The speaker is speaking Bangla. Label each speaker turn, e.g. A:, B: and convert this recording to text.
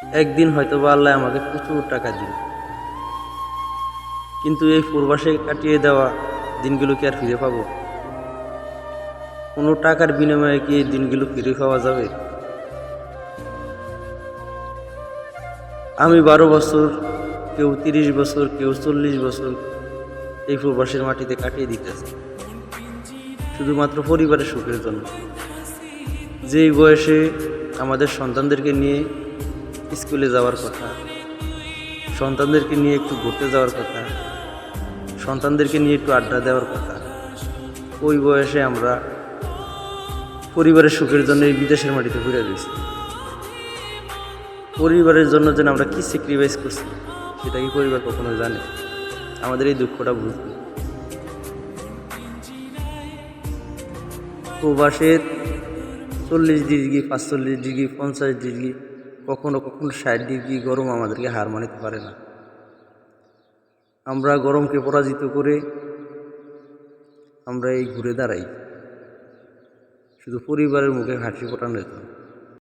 A: একদিন হয়তো বা আল্লাহ আমাকে প্রচুর টাকা দিল, কিন্তু এই প্রবাসে কাটিয়ে দেওয়া দিনগুলো কি আর ফিরে পাবো? কোনো টাকার বিনিময়ে কি এই দিনগুলো ফিরে পাওয়া যাবে? আমি 12 বছর, কেউ 30 বছর, কেউ 40 বছর এই প্রবাসের মাটিতে কাটিয়ে দিতেছে শুধুমাত্র পরিবারের সুখের জন্য। যেই বয়সে আমাদের সন্তানদেরকে নিয়ে স্কুলে যাওয়ার কথা, সন্তানদেরকে নিয়ে একটু ঘুরতে যাওয়ার কথা, সন্তানদেরকে নিয়ে একটু আড্ডা দেওয়ার কথা, ওই বয়সে আমরা পরিবারের সুখের জন্য এই বিদেশের মাটিতে ঘুরে গেছি। পরিবারের জন্য যেন আমরা কি স্যাক্রিফাইস করছি সেটা কি পরিবার কখনো জানে? আমাদের এই দুঃখটা বুঝবে। প্রবাসের 40 ডিগ্রি, 45 ডিগ্রি, 50 ডিগ্রি, কখনো কখনো 60 ডিগ্রি গরম আমাদেরকে হার মানিতে পারে না। আমরা গরমকে পরাজিত করে আমরা এই ঘুরে দাঁড়াই শুধু পরিবারের মুখে হাসি ফোটানোর জন্য।